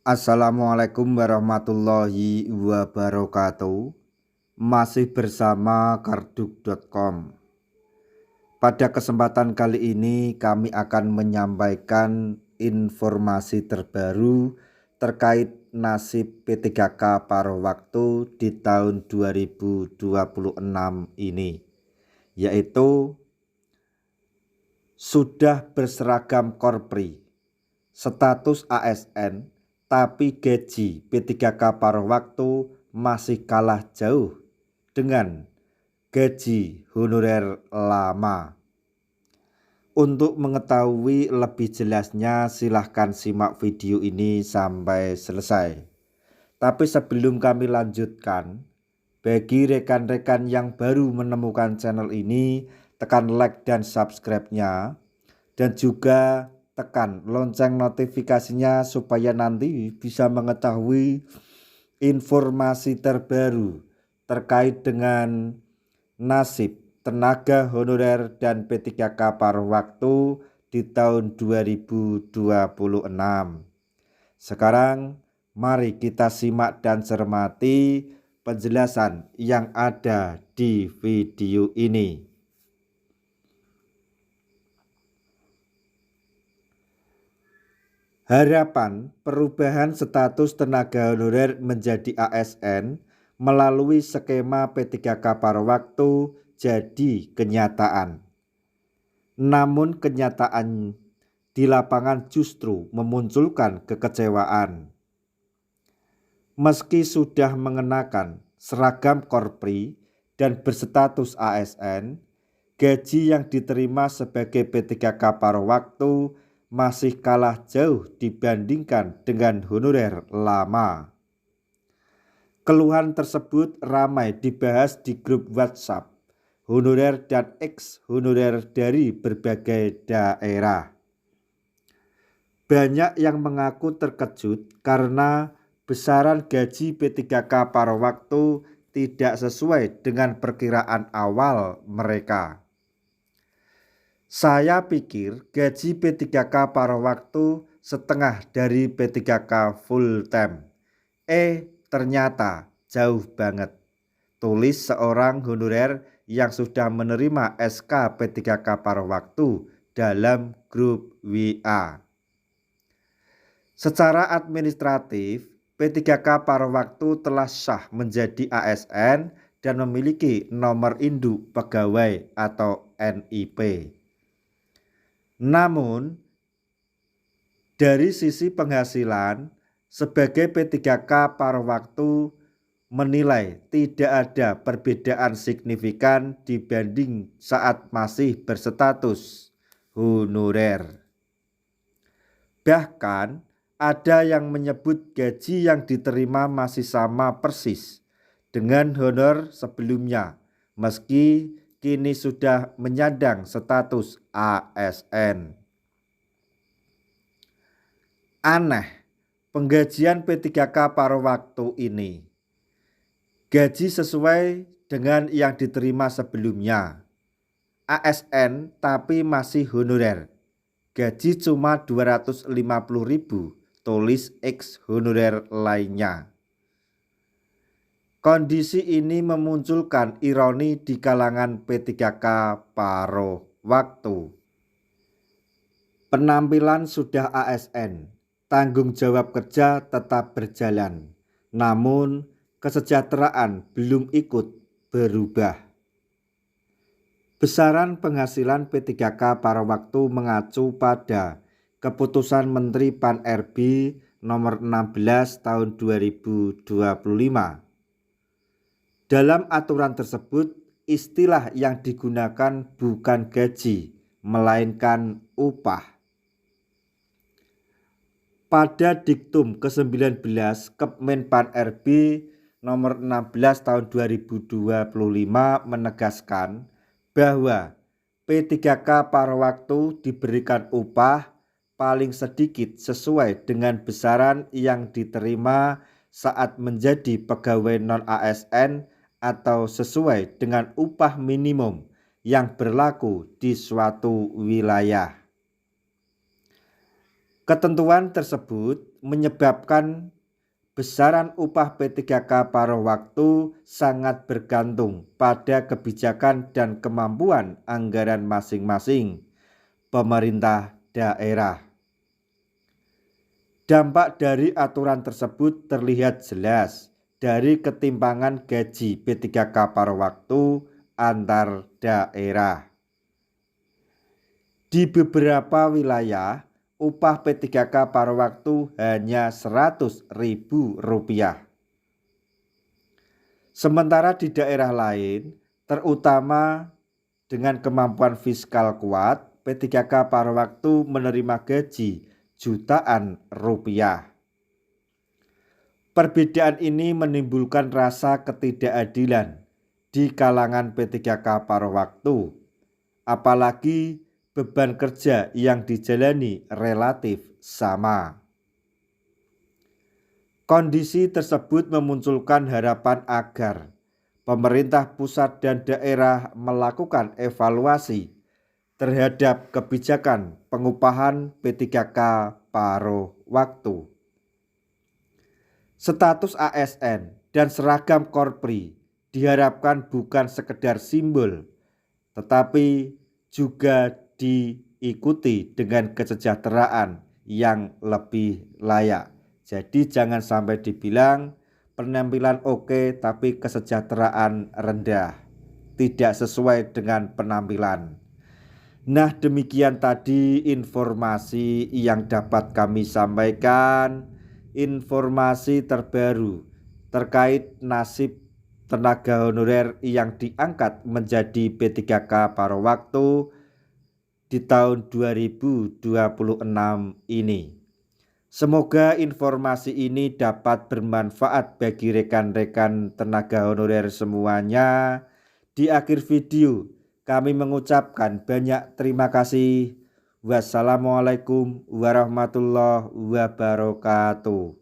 Assalamualaikum warahmatullahi wabarakatuh. Masih bersama karduk.com. Pada kesempatan kali ini kami akan menyampaikan informasi terbaru terkait nasib P3K paruh waktu di tahun 2026 ini, yaitu sudah berseragam Korpri, status ASN, tapi gaji P3K paruh waktu masih kalah jauh dengan gaji honorer lama. Untuk mengetahui lebih jelasnya silahkan simak video ini sampai selesai. Tapi sebelum kami lanjutkan, bagi rekan-rekan yang baru menemukan channel ini, tekan like dan subscribe-nya, dan juga tekan lonceng notifikasinya supaya nanti bisa mengetahui informasi terbaru terkait dengan nasib tenaga honorer dan P3K paruh waktu di tahun 2026. Sekarang mari kita simak dan cermati penjelasan yang ada di video ini. Harapan perubahan status tenaga honorer menjadi ASN melalui skema P3K paruh waktu jadi kenyataan. Namun kenyataan di lapangan justru memunculkan kekecewaan. Meski sudah mengenakan seragam Korpri dan berstatus ASN, gaji yang diterima sebagai P3K paruh waktu masih kalah jauh dibandingkan dengan honorer lama. Keluhan tersebut ramai dibahas di grup WhatsApp honorer dan ex-honorer dari berbagai daerah. Banyak yang mengaku terkejut karena besaran gaji P3K paruh waktu tidak sesuai dengan perkiraan awal mereka. Saya pikir gaji P3K paruh waktu setengah dari P3K full time. Ternyata jauh banget, tulis seorang honorer yang sudah menerima SK P3K paruh waktu dalam grup WA. Secara administratif, P3K paruh waktu telah sah menjadi ASN dan memiliki nomor induk pegawai atau NIP. Namun, dari sisi penghasilan, sebagai P3K paruh waktu menilai tidak ada perbedaan signifikan dibanding saat masih berstatus honorer. Bahkan, ada yang menyebut gaji yang diterima masih sama persis dengan honor sebelumnya, meski kini sudah menyandang status ASN. Aneh, penggajian P3K paruh waktu ini. Gaji sesuai dengan yang diterima sebelumnya. ASN tapi masih honorer. Gaji cuma 250.000, tulis ex honorer lainnya. Kondisi ini memunculkan ironi di kalangan P3K paruh waktu. Penampilan sudah ASN, tanggung jawab kerja tetap berjalan, namun kesejahteraan belum ikut berubah. Besaran penghasilan P3K paruh waktu mengacu pada Keputusan Menteri Pan-RB nomor 16 tahun 2025. Dalam aturan tersebut, istilah yang digunakan bukan gaji, melainkan upah. Pada diktum ke-19 Kepmen Pan-RB nomor 16 tahun 2025 menegaskan bahwa P3K paruh waktu diberikan upah paling sedikit sesuai dengan besaran yang diterima saat menjadi pegawai non-ASN atau sesuai dengan upah minimum yang berlaku di suatu wilayah. Ketentuan tersebut menyebabkan besaran upah P3K paruh waktu sangat bergantung pada kebijakan dan kemampuan anggaran masing-masing pemerintah daerah. Dampak dari aturan tersebut terlihat jelas dari ketimpangan gaji P3K paruh waktu antar daerah. Di beberapa wilayah, upah P3K paruh waktu hanya Rp100.000. Sementara di daerah lain, terutama dengan kemampuan fiskal kuat, P3K paruh waktu menerima gaji jutaan rupiah. Perbedaan ini menimbulkan rasa ketidakadilan di kalangan P3K paruh waktu, apalagi beban kerja yang dijalani relatif sama. Kondisi tersebut memunculkan harapan agar pemerintah pusat dan daerah melakukan evaluasi terhadap kebijakan pengupahan P3K paruh waktu. Status ASN dan seragam Korpri diharapkan bukan sekedar simbol, tetapi juga diikuti dengan kesejahteraan yang lebih layak. Jadi jangan sampai dibilang penampilan oke tapi kesejahteraan rendah, tidak sesuai dengan penampilan. Nah, demikian tadi informasi yang dapat kami sampaikan, informasi terbaru terkait nasib tenaga honorer yang diangkat menjadi P3K paruh waktu di tahun 2026 ini. Semoga informasi ini dapat bermanfaat bagi rekan-rekan tenaga honorer semuanya. Di akhir video kami mengucapkan banyak terima kasih. Wassalamualaikum warahmatullahi wabarakatuh.